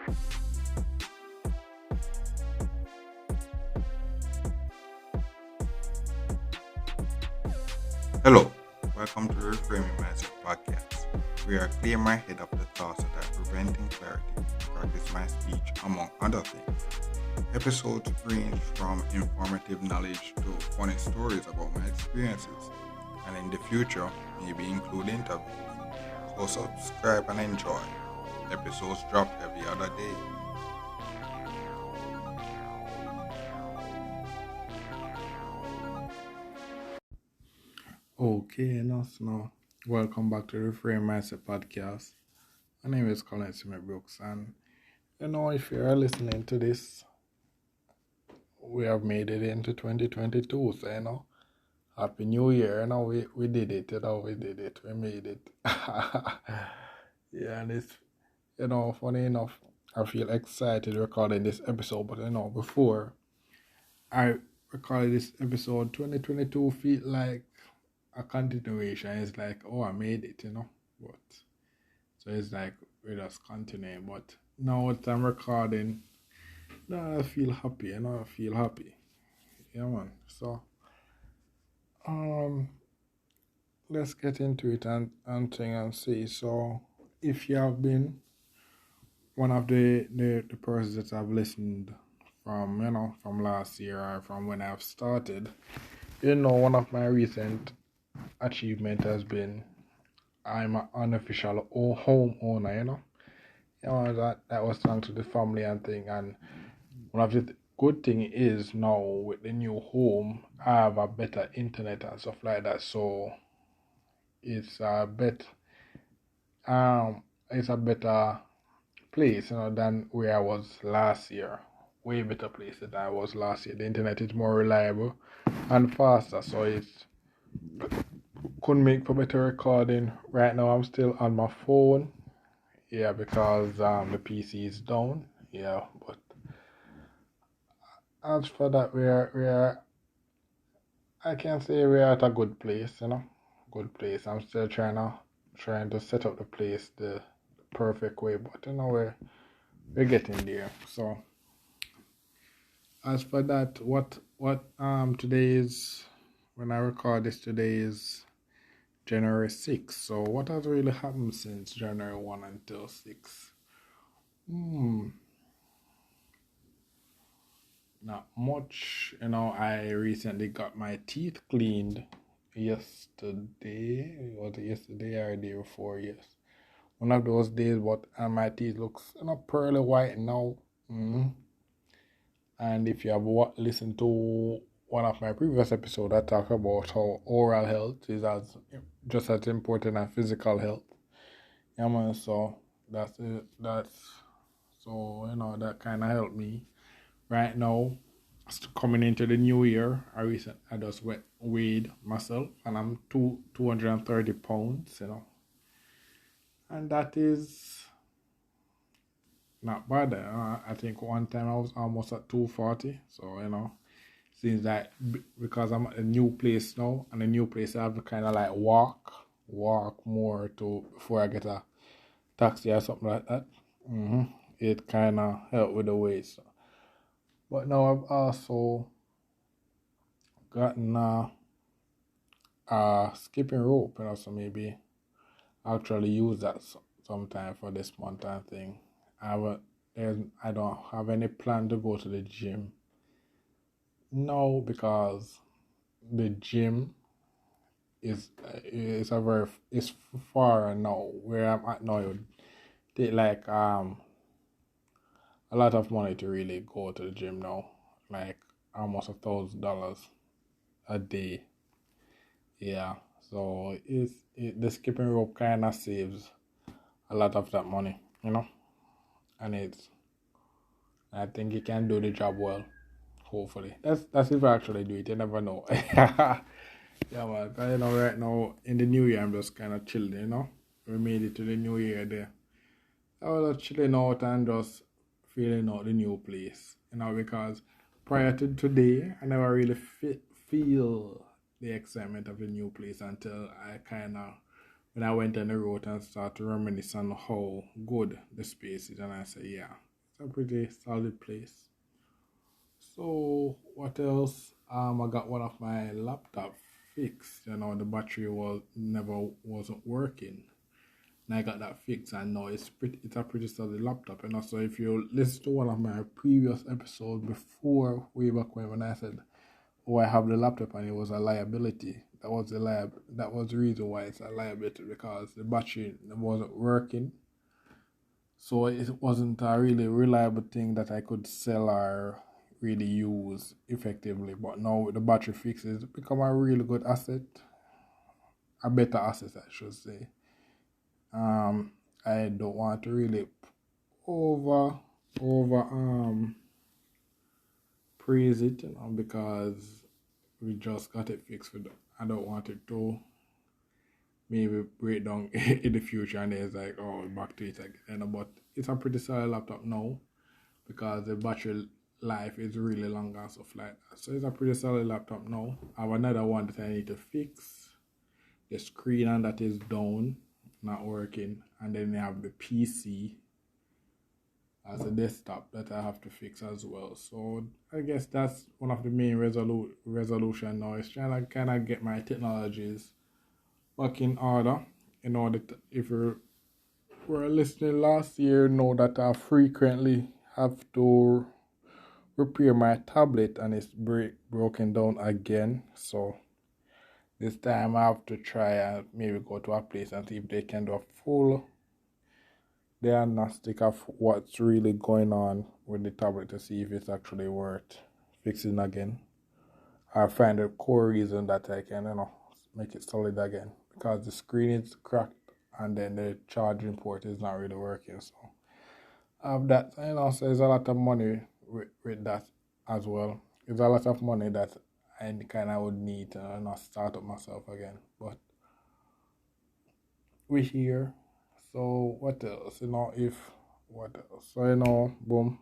Hello, welcome to the Reframing Mindset podcast. We are clear my head of the thoughts that are preventing clarity to practice my speech, among other things. Episodes range from informative knowledge to funny stories about my experiences, and in the future, maybe include interviews. So subscribe and enjoy. Episodes drop every other day. Okay, now, welcome back to the Reframe Mindset podcast. My name is Colin Smith Brooks, and if you are listening to this, we have made it into 2022. So, Happy New Year. We did it. We did it. We made it. Yeah, and it's, funny enough, I feel excited recording this episode, but, before I recorded this episode, 2022 feel like a continuation. It's like, oh, I made it, but so it's like we're just continuing. But now that I'm recording, I feel happy, I feel happy. Yeah, man. So, um, let's get into it and thing and see. So, if you have been one of the persons that I've listened from, from last year or from when I've started, one of my recent achievement has been I'm an unofficial homeowner, that was thanks to the family and thing. And one of the good thing is now with the new home, I have a better internet and stuff like that. So it's a it's a better place, than where I was last year. Way better place than I was last year. The internet is more reliable and faster, so it's couldn't make for better recording. Right now I'm still on my phone. Yeah, because the PC is down. Yeah, but as for that, we're I can say we're at a good place, good place. I'm still trying to set up the place the perfect way, but we're getting there. So as for that, what today is, when I record this, today is January 6th. So what has really happened since January 1 until 6? Not much. I recently got my teeth cleaned yesterday. Was it yesterday or the day before? Yes. One of those days, but my teeth looks pearly white now. And if you have listened to one of my previous episodes, I talk about how oral health is just as important as physical health. Yeah, man. So that's it. That kind of helped me. Right now, coming into the new year, I just weighed myself, and I'm 230 pounds, and that is not bad. I think one time I was almost at 240, so seems like because I'm at a new place now, and a new place I have to kind of like walk more to before I get a taxi or something like that. It kind of helped with the weight. So. But now I've also gotten skipping rope, so maybe actually use that sometime for this month and thing. I don't have any plan to go to the gym. No, because the gym is far now. Where I'm at now, it would take like a lot of money to really go to the gym now, like almost $1,000 a day. Yeah, so the skipping rope kind of saves a lot of that money, and I think he can do the job well. Hopefully, that's if I actually do it. You never know. Yeah, man. 'Cause, right now in the new year, I'm just kind of chilling. We made it to the new year there. I was just chilling out and just feeling out the new place. Because prior to today, I never really feel the excitement of the new place until when I went on the road and started to reminisce on how good the space is, and I said, yeah, a pretty solid place. So what else? I got one of my laptop fixed. The battery wasn't working. And I got that fixed, and now it's a pretty solid laptop. And also, if you listen to one of my previous episodes before, way back when I said, "Oh, I have the laptop and it was a liability," that was the reason why it's a liability, because the battery wasn't working. So it wasn't a really reliable thing that I could sell or really use effectively. But now with the battery fixes, it's become a really good asset, a better asset, I should say. Um, I don't want to really over over praise it, because we just got it fixed. I don't want it to maybe break down in the future, and it's like, oh, back to it again. But it's a pretty solid laptop now, because the battery life is really long and stuff like that. So it's a pretty solid laptop now. I have another one that I need to fix. The screen and that is down, not working, and then you have the PC as a desktop that I have to fix as well. So I guess that's one of the main resolution now, is trying to kind of get my technologies back in order. If you were listening last year, know that I frequently have to repair my tablet, and it's broken down again. So this time I have to try and maybe go to a place and see if they can do a full diagnostic of what's really going on with the tablet, to see if it's actually worth fixing again. I find a core reason that I can, make it solid again, because the screen is cracked and then the charging port is not really working. So I have that, so there's a lot of money with that as well. It's a lot of money that I kind of would need to not start up myself again. But we're here. So what else? What else? So boom.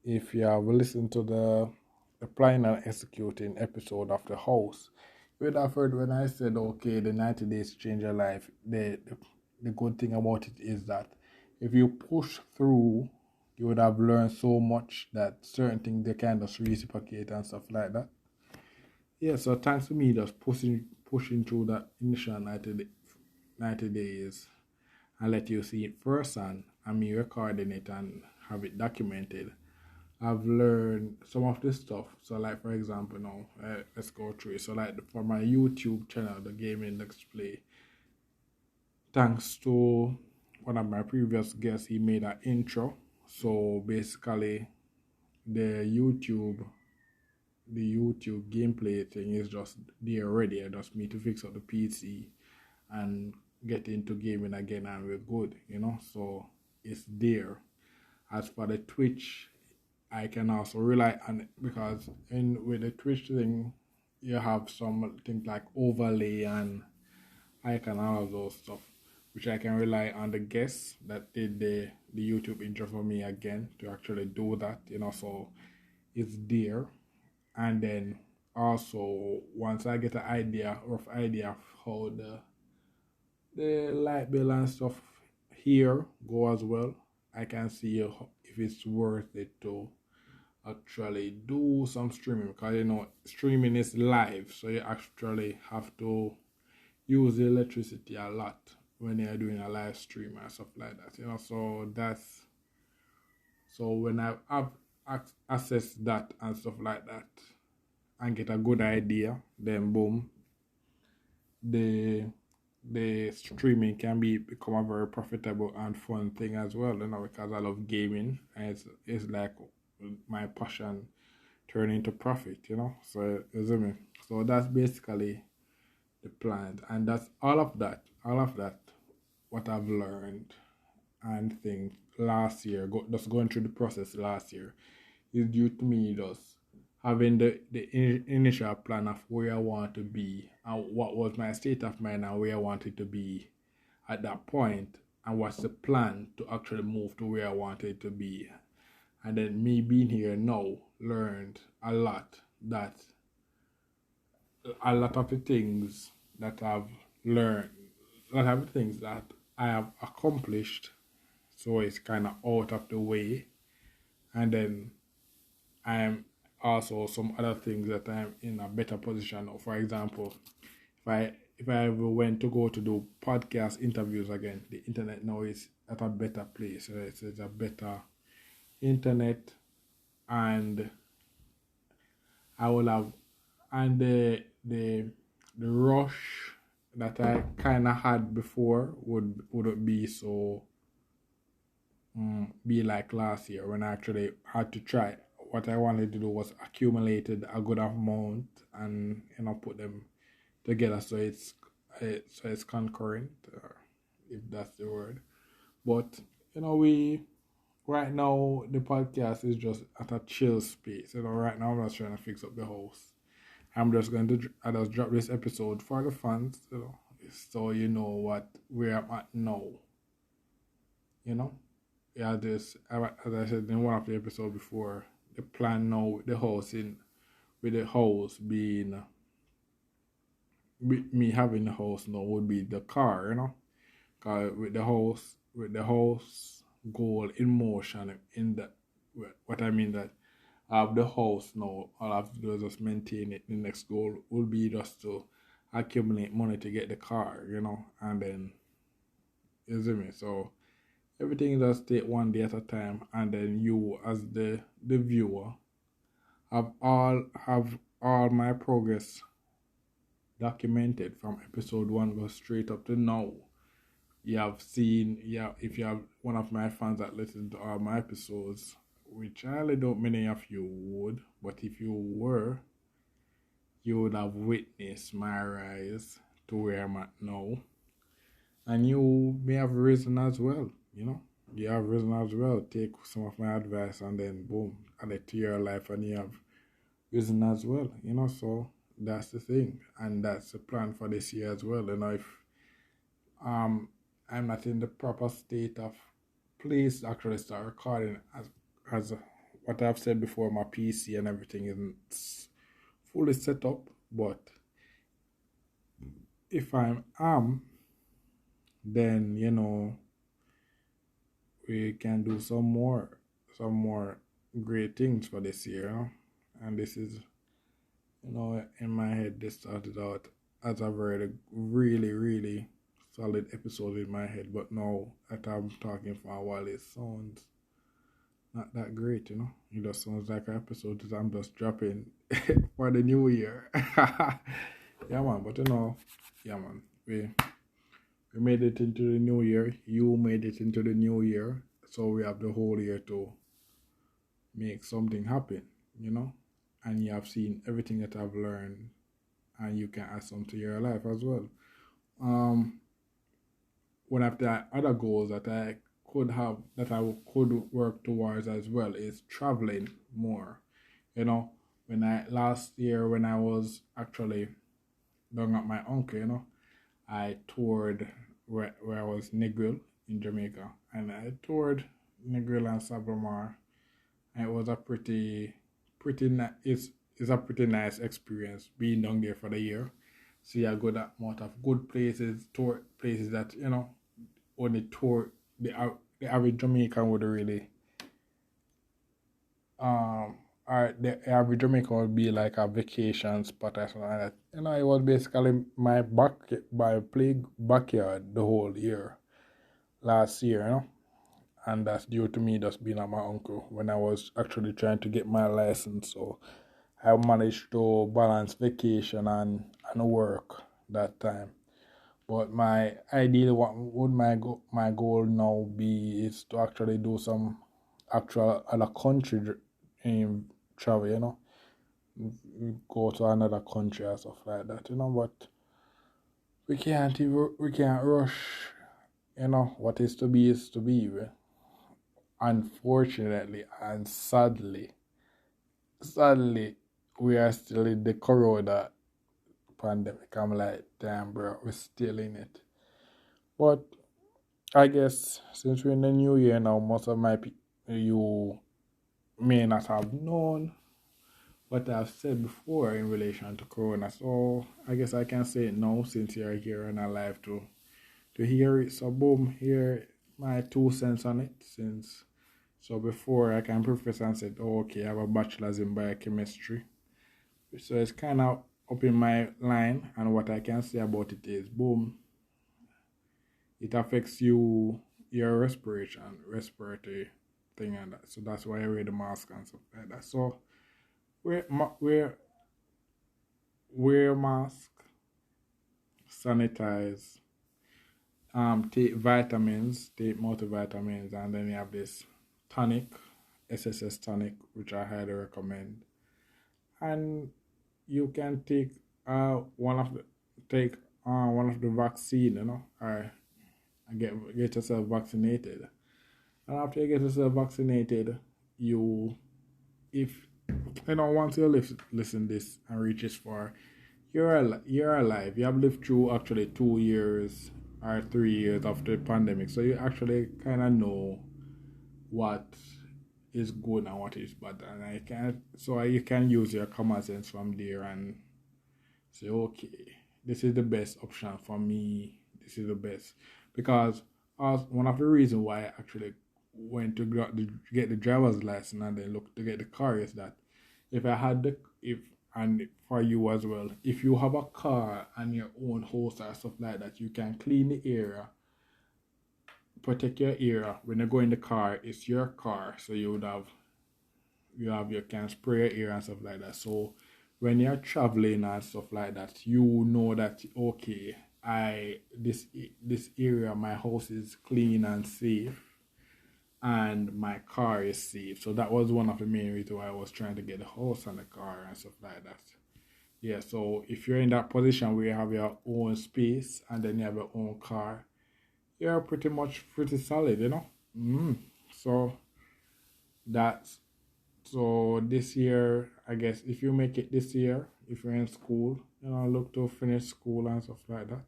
If you have listened to the planning and executing episode of the house, you would have heard when I said, okay, the 90 days change your life. The good thing about it is that if you push through, you would have learned so much that certain things they kind of reciprocate and stuff like that. Yeah, so thanks to me just pushing through that initial 90 days and let you see it firsthand, and me recording it and have it documented, I've learned some of this stuff. So like, for example, now let's go through it. So like, for my YouTube channel, the Gaming Display, thanks to one of my previous guests, he made an intro. So basically the YouTube gameplay thing is just there already. I just need to fix up the PC and get into gaming again, and we're good, so it's there. As for the Twitch, I can also rely on it, because with the Twitch thing, you have some things like overlay and icon, all of those stuff, which I can rely on the guests that did the YouTube intro for me again to actually do that, so it's there. And then also, once I get an rough idea of how the light bill and stuff here go as well, I can see if it's worth it to actually do some streaming, because streaming is live, so you actually have to use the electricity a lot when you're doing a live stream and stuff like that. So when I've assessed that and stuff like that and get a good idea, then boom, the streaming can become a very profitable and fun thing as well, because I love gaming, and it's like my passion turn into profit, so you see me. So that's basically the plan, and that's all of that what I've learned and things last year, just going through the process last year, is due to me just having the initial plan of where I want to be and what was my state of mind and where I wanted to be at that point, and what's the plan to actually move to where I wanted to be. And then me being here now, learned a lot of the things that I've learned, a lot of the things that I have accomplished so it's kind of out of the way. And then I'm also some other things that I'm in a better position. For example, if I ever went to go to do podcast interviews again, the internet now is at a better place. It's a better internet, and I will have, and the rush that I kind of had before wouldn't be so be like last year when I actually had to try. What I wanted to do was accumulated a good amount and put them together so it's concurrent, if that's the word. But we right now the podcast is just at a chill space. Right now I'm just trying to fix up the house. I'm just going to I just drop this episode for the fans, so you know where I'm at now. You know, yeah. This as I said in one of the episodes before, the plan now with the house with the house being me having the house now would be the car. Cause with the house goal in motion in that what I mean that I have the house now, all I have to do is just maintain it. The next goal will be just to accumulate money to get the car, and then you see me. So everything just take one day at a time, and then you as the viewer have all my progress documented from episode 1 go straight up to now. You have seen, yeah, if you have one of my fans that listen to all my episodes, which I really don't many of you would, but if you were, you would have witnessed my rise to where I'm at now. And you may have risen as well, You have risen as well. Take some of my advice and then boom, add it to your life and you have risen as well, So that's the thing. And that's the plan for this year as well. If I'm not in the proper state of place to actually start recording as what I've said before, my PC and everything isn't fully set up, but if I am, then we can do some more great things for this year. And this is in my head this started out as a very really really solid episode in my head, but now that I'm talking for a while it sounds not that great, It just sounds like an episode that I'm just dropping for the new year. Yeah man, but yeah man, we made it into the new year. You made it into the new year. So we have the whole year to make something happen, And you have seen everything that I've learned and you can add some to your life as well. One of the other goals that I could work towards as well is traveling more. Last year when I was actually down at my uncle, I toured where I was Negril in Jamaica, and I toured Negril and Sabromar, and it was a it's a pretty nice experience being down there for the year. See a good amount of good places, tour places that only tour the average Jamaican would really the average Jamaican would be like a vacation spot or something like that. It was basically my backyard the whole year last year, and that's due to me just being at my uncle when I was actually trying to get my license. So I managed to balance vacation and work that time. But my ideal what would my goal now be is to actually do some actual other country travel, go to another country or stuff like that, But we can't rush, what is to be is to be. Unfortunately and sadly, we are still in the corona pandemic. I'm like, damn, bro, we're still in it. But I guess since we're in the new year now, most of you may not have known what I've said before in relation to corona. So I guess I can say it now since you're here and alive to hear it. So boom, here my 2 cents on it since. So before I can profess and said, oh, okay, I have a bachelor's in biochemistry. So it's kind of up in my line, and what I can say about it is, boom, it affects your respiratory thing, and that. So that's why I wear the mask and stuff like that. So wear mask, sanitize, take vitamins, take multivitamins, and then you have this tonic, SSS tonic, which I highly recommend. And you can take one of the vaccine, or get yourself vaccinated. And after you get yourself vaccinated, you if once you listen this and reaches for you're alive. You have lived through actually 2 years or 3 years after the pandemic, so you actually kind of know what is good and what is bad, and you can use your common sense from there and say, okay, this is the best option for me. This is the best because one of the reasons why I actually went to get the driver's license and then look to get the car is that if I had the if and for you as well, if you have a car and your own house or stuff like that, you can clean the area, protect your area. When you go in the car, it's your car, so you can spray your area and stuff like that. So when you're traveling and stuff like that, you know that okay, this area, my house is clean and safe, and my car is safe. So that was one of the main reasons why I was trying to get the house and the car and stuff like that. Yeah, so if you're in that position where you have your own space and then you have your own car, you're pretty solid, So that's so this year, I guess if you make it this year, if you're in school, look to finish school and stuff like that.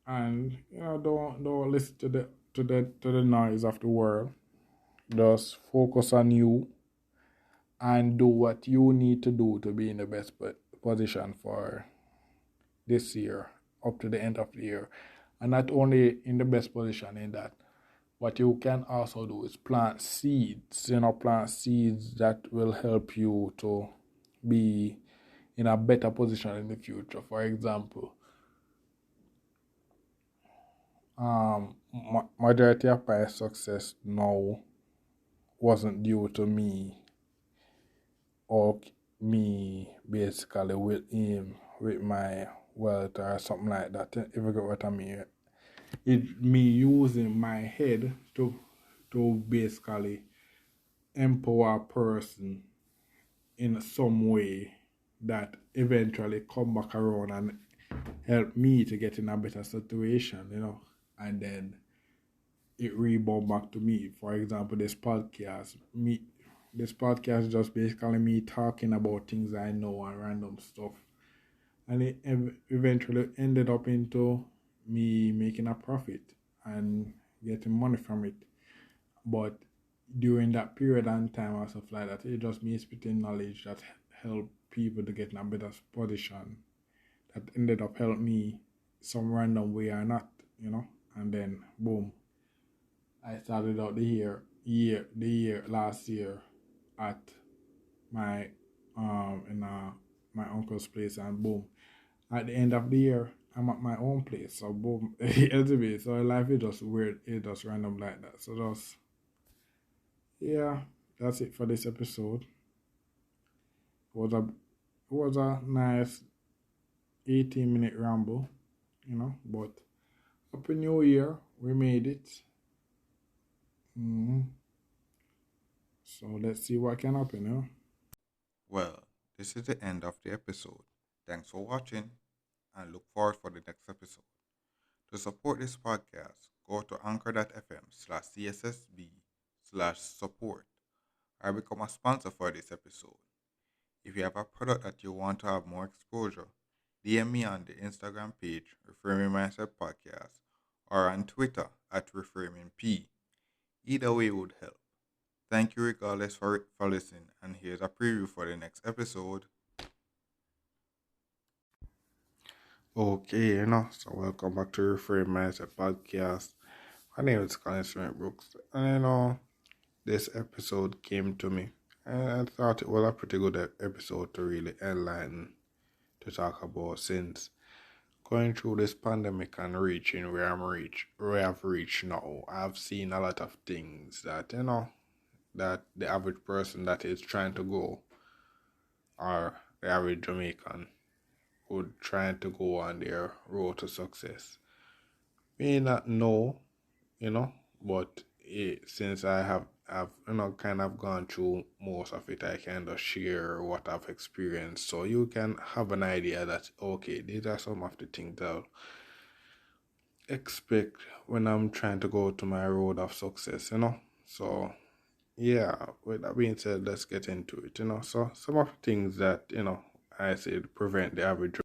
And don't listen to the noise of the world. Just focus on you and do what you need to do to be in the best position for this year up to the end of the year. And not only in the best position in that, what you can also do is plant seeds, plant seeds that will help you to be in a better position in the future. For example, majority of my success now wasn't due to me or me basically with my wealth or something like that. If you get what I mean, it me using my head to basically empower a person in some way that eventually come back around and help me to get in a better situation, and then it rebound back to me. For example, this podcast is just basically me talking about things I know and random stuff, and it eventually ended up into me making a profit and getting money from it. But during that period and time or stuff like that, it just me spitting knowledge that helped people to get in a better position that ended up helping me some random way or not, and then boom, I started out the year last year at my my uncle's place, and boom, at the end of the year I'm at my own place. So boom, LTV. So life is just weird, it's just random like that. So just yeah, that's it for this episode. It was a nice 18-minute ramble, but Happy New Year, we made it. So let's see what can happen, Well, this is the end of the episode. Thanks for watching and look forward for the next episode. To support this podcast, go to anchor.fm/cssb/support or become a sponsor for this episode. If you have a product that you want to have more exposure, DM me on the Instagram page Reframing Mindset Podcast or on Twitter at ReframingP. Either way would help. Thank you regardless for listening, and here's a preview for the next episode. Okay, so welcome back to Reframe Mindset Podcast. My name is Colin Smith Brooks, and this episode came to me, and I thought it was a pretty good episode to really enlighten to talk about since going through this pandemic and reaching where I've reached now. I've seen a lot of things that that the average person that is trying to go, or the average Jamaican would trying to go on their road to success may not know, but since I've kind of gone through most of it, I kind of share what I've experienced, so you can have an idea that okay, these are some of the things I'll expect when I'm trying to go to my road of success. So yeah, with that being said, let's get into it. So some of the things that I said prevent the average